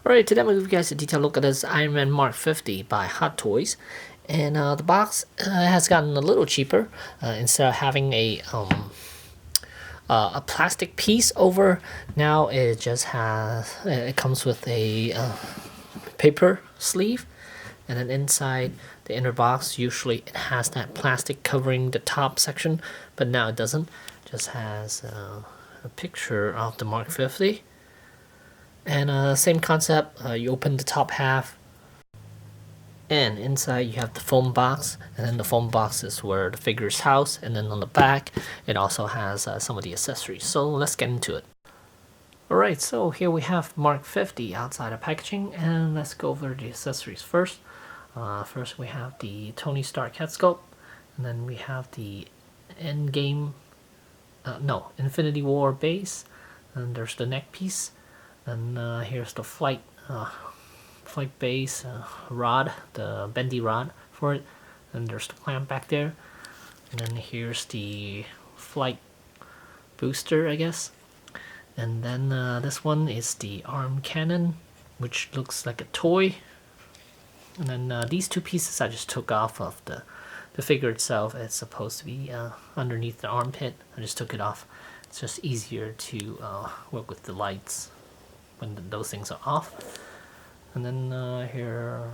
Alright, today I'm going to give you guys a detailed look at this Iron Man Mark 50 by Hot Toys. And the box has gotten a little cheaper. Instead of having a plastic piece over, now it just has, it comes with a paper sleeve. And then inside the inner box, usually it has that plastic covering the top section, but now it doesn't. It just has a picture of the Mark 50. And same concept, you open the top half, and inside you have the foam box, and then the foam box is where the figure's housed, and then on the back it also has some of the accessories. So let's get into it. Alright, so here we have Mark 50 outside of packaging, and let's go over the accessories first. First we have the Tony Stark head sculpt, and then we have the Infinity War base, and there's the neck piece. And here's the flight base rod, the bendy rod for it. And there's the clamp back there. And then here's the flight booster, I guess. And then this one is the arm cannon, which looks like a toy. And then these two pieces I just took off of the figure itself. It's supposed to be underneath the armpit. I just took it off. It's just easier to work with the lights when those things are off. And then here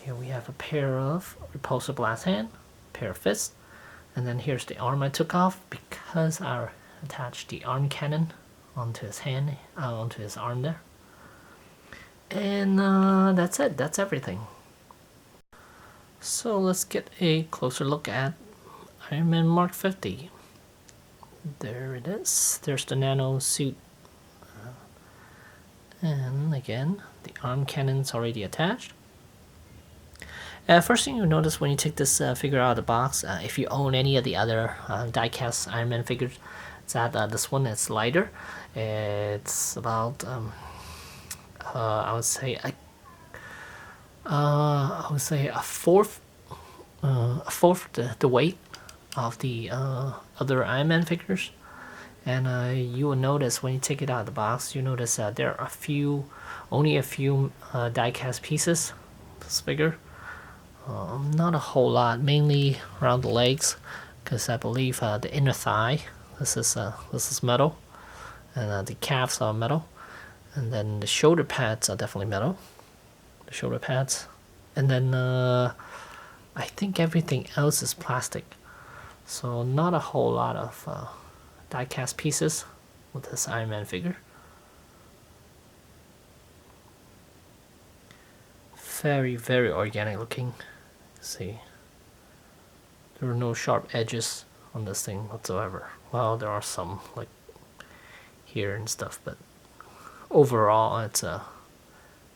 we have a pair of repulsor blast hand, pair of fists, and then here's the arm I took off because I attached the arm cannon onto his hand, onto his arm there. And that's it. That's everything. So let's get a closer look at Iron Man Mark 50. There it is. There's the nano suit. And again, the arm cannon's already attached. First thing you'll notice when you take this figure out of the box, if you own any of the other die-cast Iron Man figures, it's that this one is lighter. It's about I would say a fourth the weight of the other Iron Man figures. And you will notice when you take it out of the box, you notice there are only a few die-cast pieces. This figure, not a whole lot, mainly around the legs, because I believe the inner thigh, this is metal, and the calves are metal, and then the shoulder pads are definitely metal. The shoulder pads, and then I think everything else is plastic. So not a whole lot of die-cast pieces with this Iron Man figure. Very, very organic looking. See, there are no sharp edges on this thing whatsoever. Well, there are some like here and stuff, but overall it's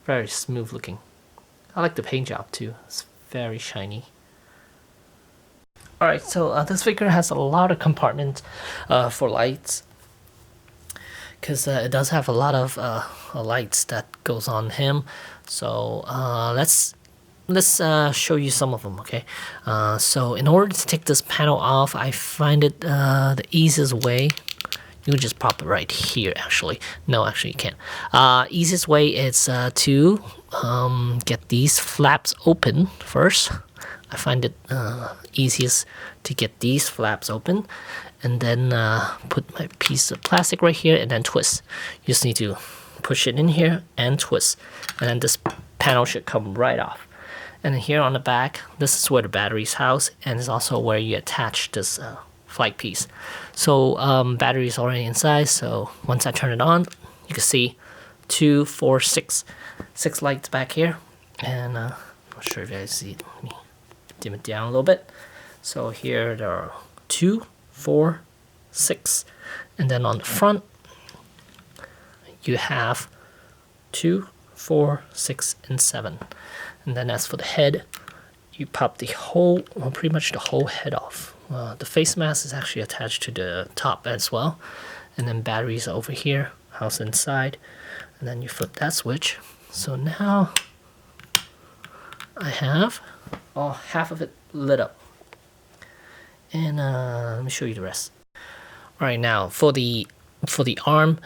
very smooth looking. I like the paint job too. It's very shiny. Alright, so this figure has a lot of compartments for lights, because it does have a lot of lights that goes on him. So let's show you some of them, okay? So in order to take this panel off, I find it the easiest way. You can just pop it right here, actually. No, actually you can't. Easiest way is to get these flaps open first. I find it easiest to get these flaps open, and then put my piece of plastic right here and then twist. You just need to push it in here and twist, and then this panel should come right off. And then here on the back, this is where the battery's housed, and it's also where you attach this flight piece. So battery is already inside, so once I turn it on, you can see 2, 4, 6 lights back here. And I'm not sure if you guys see it. Let me dim it down a little bit. So here there are 2, 4, 6, and then on the front you have 2, 4, 6, and 7. And then as for the head, you pop the whole, well, pretty much the whole head off. The face mask is actually attached to the top as well, and then batteries over here, housed inside, and then you flip that switch. So now I have half of it lit up, and let me show you the rest. All right, now for the arm,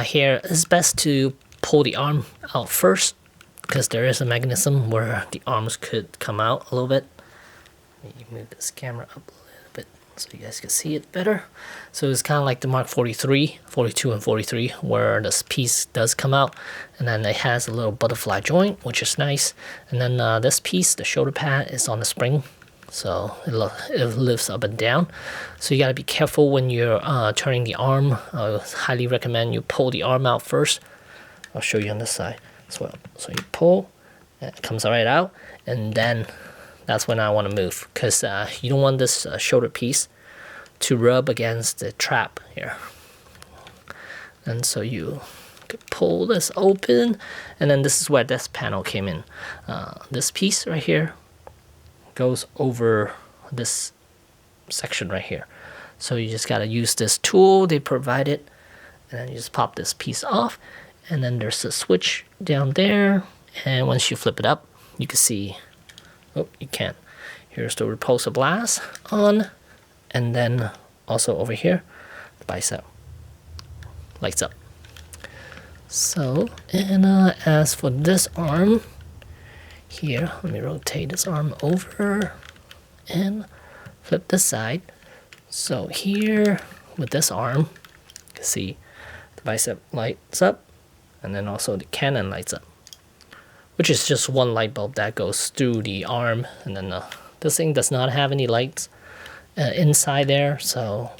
here it's best to pull the arm out first, because there is a mechanism where the arms could come out a little bit. Let me move this camera up a little bit so you guys can see it better. So it's kind of like the Mark 43, 42 and 43, where this piece does come out, and then it has a little butterfly joint, which is nice. And then this piece, the shoulder pad, is on the spring, so it lifts up and down. So you got to be careful when you're turning the arm. I highly recommend you pull the arm out first. I'll show you on this side as well. So you pull, and it comes right out, and then that's when I want to move, because you don't want this shoulder piece to rub against the trap here. And so you could pull this open, and then this is where this panel came in. This piece right here goes over this section right here. So you just got to use this tool they provided, and then you just pop this piece off, and then there's a switch down there, and once you flip it up, you can see, oh, you can't. Here's the repulsor blast on, and then also over here, the bicep lights up. So, and as for this arm here, let me rotate this arm over and flip this side. So here, with this arm, you can see the bicep lights up, and then also the cannon lights up, which is just one light bulb that goes through the arm. And then this thing does not have any lights inside there, so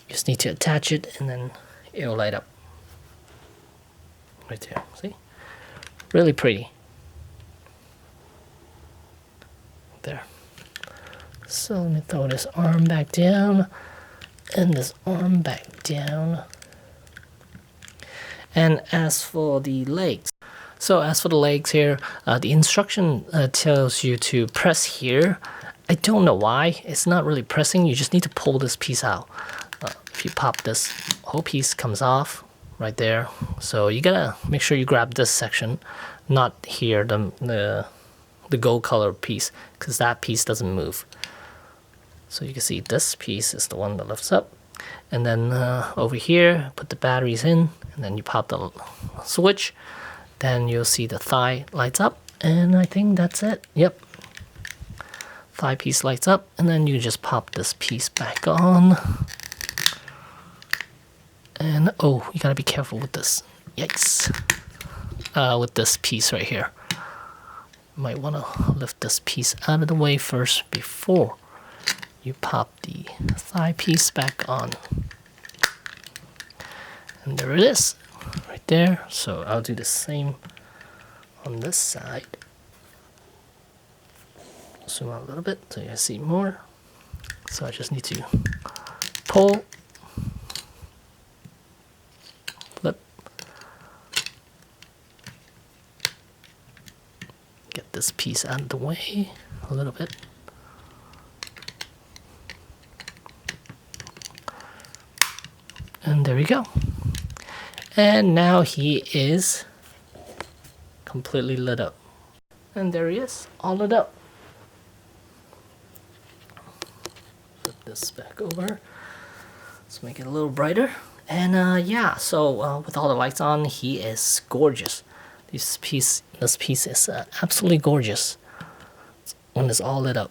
you just need to attach it, and then it'll light up right there. See, really pretty there. So let me throw this arm back down and this arm back down. And as for the legs, here, the instruction tells you to press here. I don't know why. It's not really pressing. You just need to pull this piece out. If you pop this, whole piece comes off right there. So you gotta make sure you grab this section, not here, the gold color piece, because that piece doesn't move. So you can see this piece is the one that lifts up. And then over here, put the batteries in, and then you pop the switch. Then you'll see the thigh lights up, and I think that's it. Yep. Thigh piece lights up, and then you just pop this piece back on. And oh, you gotta be careful with this. Yikes. With this piece right here. Might wanna lift this piece out of the way first before you pop the thigh piece back on. And there it is, right there. So I'll do the same on this side. Zoom out a little bit so you guys see more. So I just need to pull, flip, get this piece out of the way a little bit. And there we go. And now he is completely lit up. And there he is, all lit up. Flip this back over. Let's make it a little brighter. And yeah, so with all the lights on, he is gorgeous. This piece is absolutely gorgeous when it's all lit up.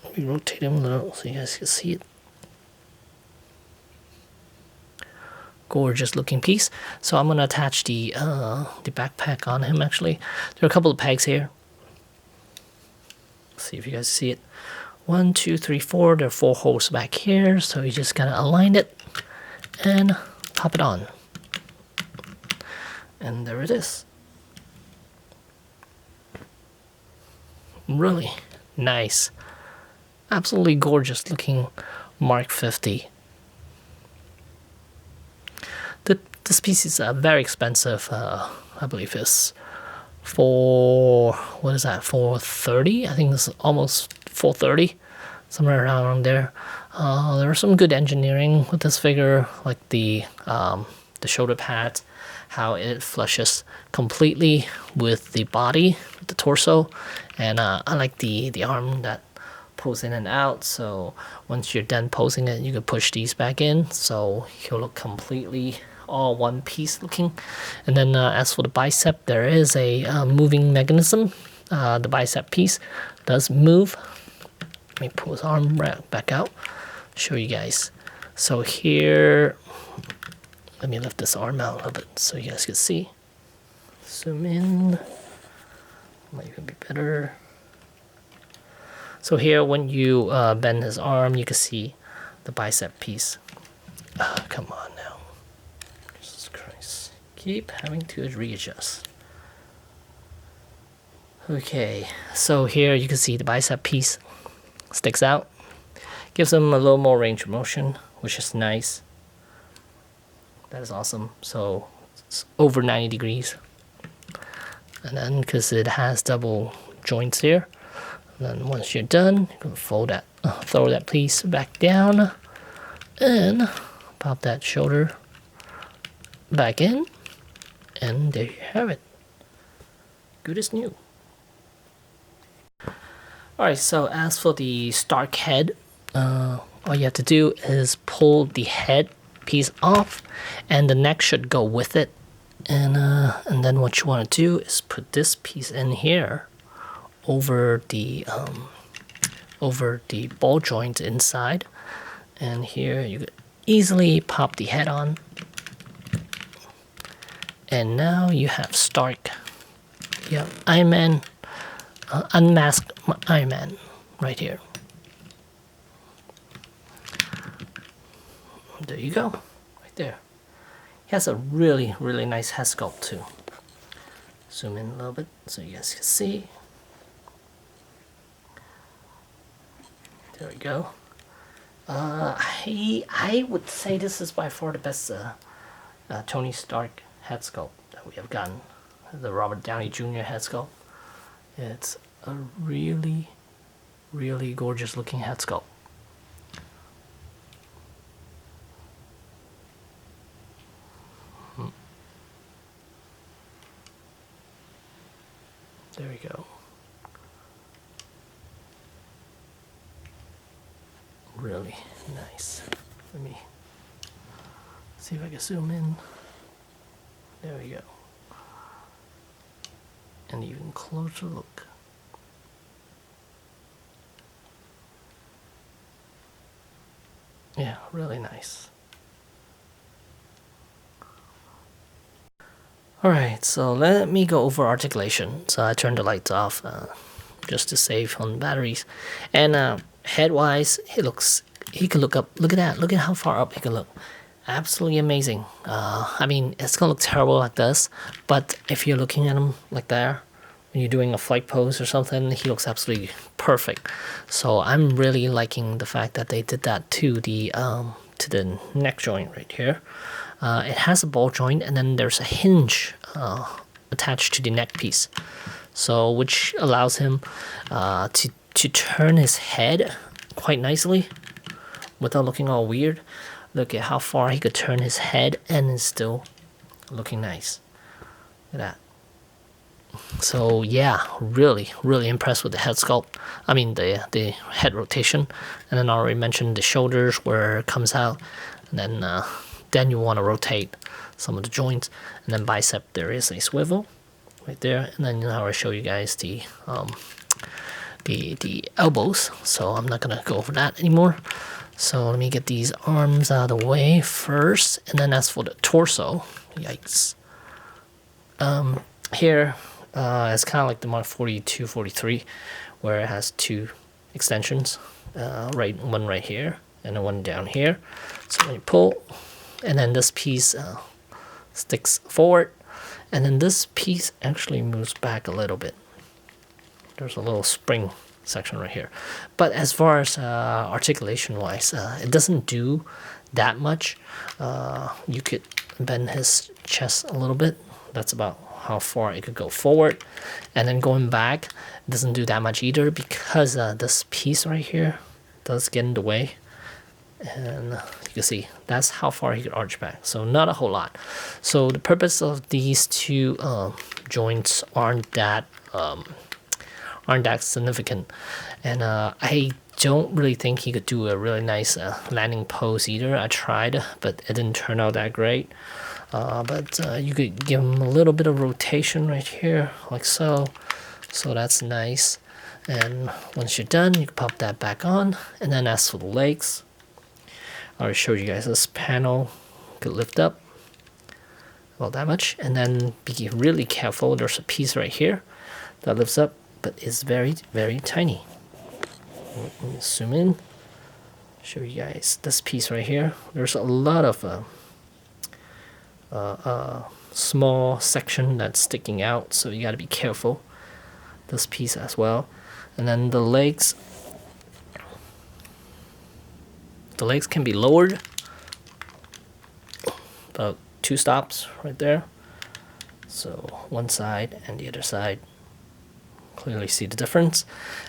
Let me rotate him a little so you guys can see it. Gorgeous looking piece. So I'm gonna attach the backpack on him. Actually, there are a couple of pegs here. Let's see if you guys see it. 1, 2, 3, 4. There are 4 holes back here. So you just gotta align it and pop it on. And there it is. Really nice, absolutely gorgeous looking Mark 50. This piece is very expensive. I believe it's for, what is that, $430? I think it's almost $430, somewhere around there. There was some good engineering with this figure, like the shoulder pads, how it flushes completely with the body, with the torso, and I like the arm that pulls in and out. So once you're done posing it, you can push these back in, so he'll look completely all one piece looking. And then as for the bicep, there is a moving mechanism. The bicep piece does move. Let me pull his arm back out, show you guys. So here, let me lift this arm out a little bit so you guys can see. Zoom in, might even be better. So here, when you bend his arm, you can see the bicep piece. Come on now. Jesus Christ. Keep having to readjust. Okay, so here you can see the bicep piece sticks out. Gives him a little more range of motion, which is nice. That is awesome. So it's over 90 degrees. And then, because it has double joints here, and then once you're done, you can fold that, throw that piece back down, and pop that shoulder back in, and there you have it. Good as new. Alright, so as for the Stark head, all you have to do is pull the head piece off, and the neck should go with it. And then what you want to do is put this piece in here over the ball joint inside, and here you could easily pop the head on, and now you have Stark. Yeah, Iron Man, unmasked Iron Man right here. There you go, right there. He has a really, really nice head sculpt too. Zoom in a little bit so you guys can see. There we go. I would say this is by far the best Tony Stark head sculpt that we have gotten. The Robert Downey Jr. head sculpt. It's a really, really gorgeous looking head sculpt. There we go. Really nice. Let me see if I can zoom in. There we go. An even closer look. Yeah, really nice. Alright, so let me go over articulation. So I turned the lights off just to save on batteries. And head-wise, he could look up. Look at that. Look at how far up he can look. Absolutely amazing. I mean, it's gonna look terrible like this, but if you're looking at him like there, when you're doing a flight pose or something, he looks absolutely perfect. So I'm really liking the fact that they did that to the neck joint right here. It has a ball joint, and then there's a hinge attached to the neck piece, so which allows him to turn his head quite nicely without looking all weird. Look at how far he could turn his head and it's still looking nice. Look at that. So yeah, really, really impressed with the head sculpt. I mean the head rotation, and then I already mentioned the shoulders where it comes out, and then you want to rotate some of the joints, and then bicep there is a swivel right there, and then now I'll show you guys the elbows. So I'm not gonna go over that anymore. So let me get these arms out of the way first, and then as for the torso, yikes. Here it's kind of like the Mark 42, 43, where it has two extensions, one right here and then one down here. So when you pull, and then this piece sticks forward, and then this piece actually moves back a little bit. There's a little spring section right here. But as far as articulation wise, it doesn't do that much. You could bend his chest a little bit. That's about how far it could go forward, and then going back doesn't do that much either, because this piece right here does get in the way, and you can see that's how far he could arch back, so not a whole lot. So the purpose of these two joints aren't that significant, and I don't really think he could do a really nice landing pose either. I tried, but it didn't turn out that great. but you could give them a little bit of rotation right here, like so. So that's nice. And once you're done, you can pop that back on. And then as for the legs, I already showed you guys this panel. You could lift up about that much, and then be really careful. There's a piece right here that lifts up, but it's very, very tiny. Let me zoom in, show you guys this piece right here. There's a lot of small section that's sticking out, so you got to be careful. This piece as well. And then the legs can be lowered about 2 stops right there. So one side and the other side, clearly see the difference.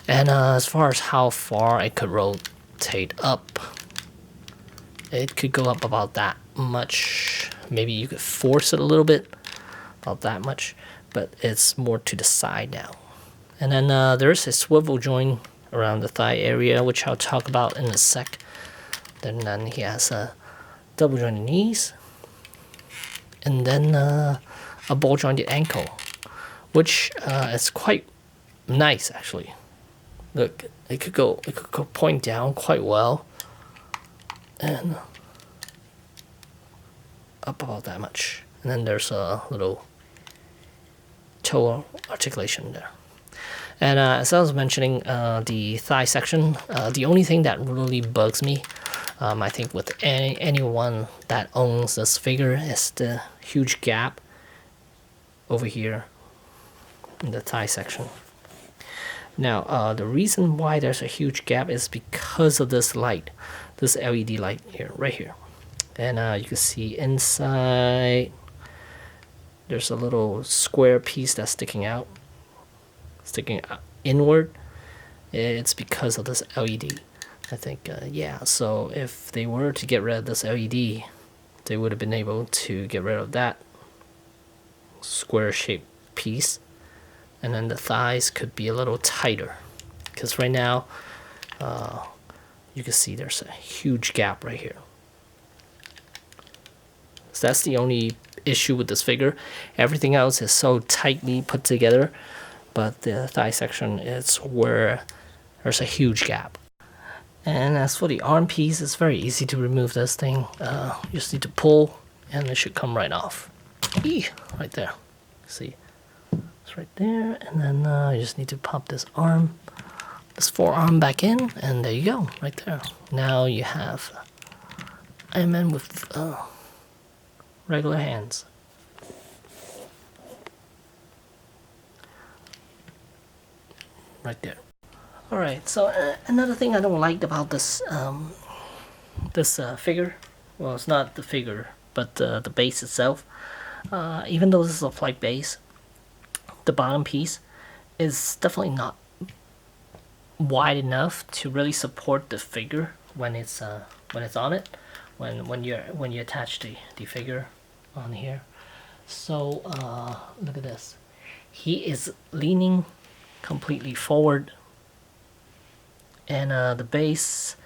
And as far as how far I could rotate up, it could go up about that much. Maybe you could force it a little bit, about that much, but it's more to the side now. And then there's a swivel joint around the thigh area, which I'll talk about in a sec. Then he has a double jointed knees, and then a ball jointed ankle, which is quite nice actually. Look, it could go point down quite well, and up about that much. And then there's a little toe articulation there. And as I was mentioning, the thigh section, the only thing that really bugs me, I think with anyone that owns this figure, is the huge gap over here in the thigh section. Now, the reason why there's a huge gap is because of this light, this LED light here, right here. And you can see inside, there's a little square piece that's sticking out inward. It's because of this LED, I think. Yeah, so if they were to get rid of this LED, they would have been able to get rid of that square shaped piece, and then the thighs could be a little tighter, because right now you can see there's a huge gap right here. So that's the only issue with this figure. Everything else is so tightly put together, but the thigh section is where there's a huge gap. And as for the arm piece, it's very easy to remove this thing. You just need to pull, and it should come right off. Eee, right there. See, it's right there. And then you just need to pop this forearm back in, and there you go, right there. Now you have Iron Man with regular hands. Right there. Alright, so another thing I don't like about this figure, well, it's not the figure, but the base itself. Even though this is a flight base, the bottom piece is definitely not wide enough to really support the figure when it's on it, when you attach the figure on here. So look at this. He is leaning completely forward, and the base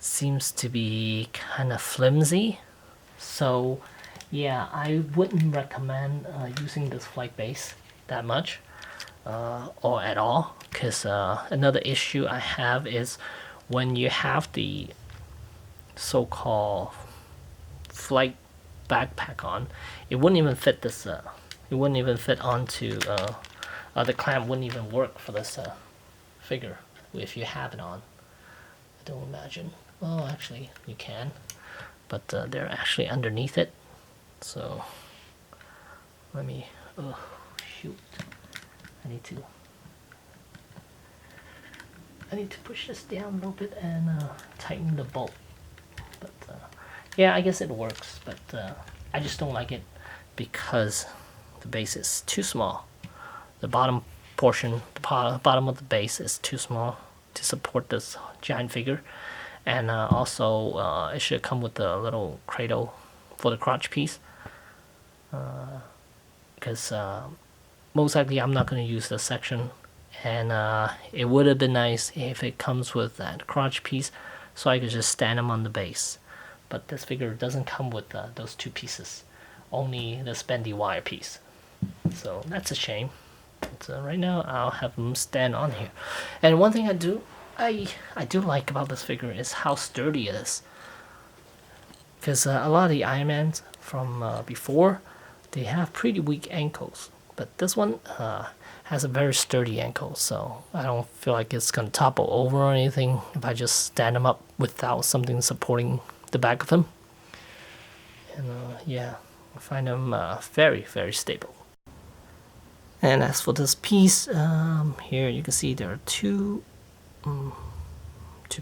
seems to be kind of flimsy. So yeah, I wouldn't recommend using this flight base that much or at all, because another issue I have is when you have the so-called flight backpack on, it wouldn't even fit this it wouldn't even fit onto the clamp wouldn't even work for this figure if you have it on. I don't imagine. Well, actually you can, but they're actually underneath it. So let me, oh shoot, I need to push this down a little bit and tighten the bolt. But yeah, I guess it works, but I just don't like it because the base is too small. The bottom portion, the bottom of the base is too small to support this giant figure. And also it should come with a little cradle for the crotch piece, because most likely I'm not going to use this section, and it would have been nice if it comes with that crotch piece so I could just stand them on the base. But this figure doesn't come with those two pieces, only this bendy wire piece. So that's a shame. So right now I'll have them stand on here. And one thing I do like about this figure is how sturdy it is. Because a lot of the Iron Mans from before, they have pretty weak ankles. But this one has a very sturdy ankle, so I don't feel like it's going to topple over or anything if I just stand him up without something supporting the back of him. And yeah, I find him very, very stable. And as for this piece, here you can see there are two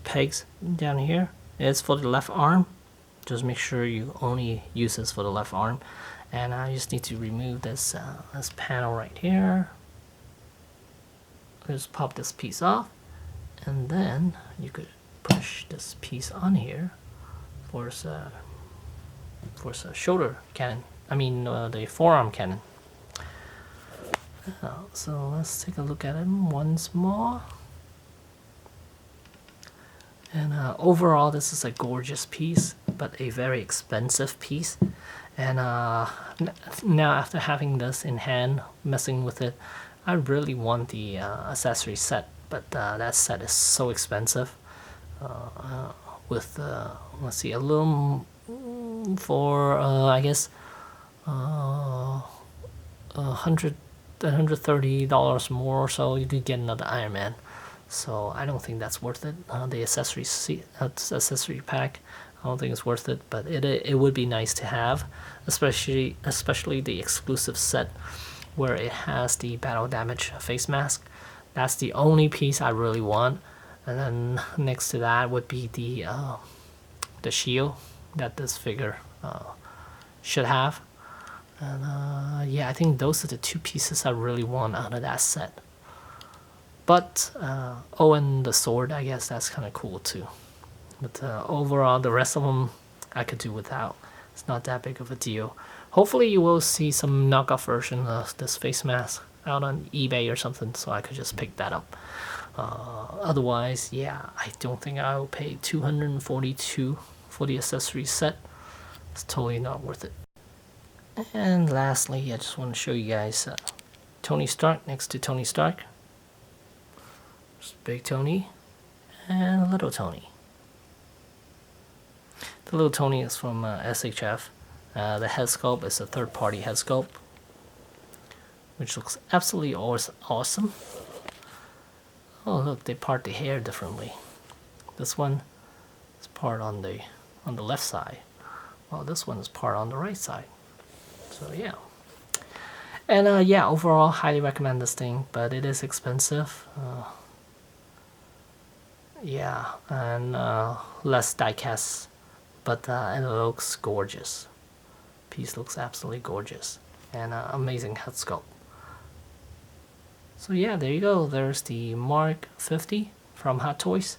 pegs down here. It's for the left arm. Just make sure you only use this for the left arm. And I just need to remove this panel right here. Just pop this piece off, and then you could push this piece on here for a shoulder cannon. I mean the forearm cannon. So let's take a look at him once more. And overall, this is a gorgeous piece, but a very expensive piece. And now after having this in hand, messing with it, I really want the accessory set, but that set is so expensive. With let's see, a little for I guess $130 more or so, you could get another Iron Man. So I don't think that's worth it. The accessory pack, I don't think it's worth it, but it would be nice to have, especially the exclusive set where it has the battle damage face mask. That's the only piece I really want. And then next to that would be the shield that this figure should have. And yeah, I think those are the two pieces I really want out of that set. But oh, and the sword, I guess that's kind of cool too. But overall, the rest of them I could do without. It's not that big of a deal. Hopefully you will see some knockoff version of this face mask out on eBay or something, so I could just pick that up. Otherwise, yeah, I don't think I will pay $242 for the accessory set. It's totally not worth it. And lastly, I just want to show you guys Tony Stark next to Tony Stark. There's Big Tony and Little Tony. The Little Tony is from SHF. The head sculpt is a third-party head sculpt, which looks absolutely awesome. Oh look, they part the hair differently. This one is part on the left side, while this one is part on the right side. So yeah. And yeah, overall, highly recommend this thing, but it is expensive. Yeah, and less diecast, but it looks gorgeous. Piece looks absolutely gorgeous, and amazing head sculpt. So yeah, there you go. There's the Mark 50 from Hot Toys.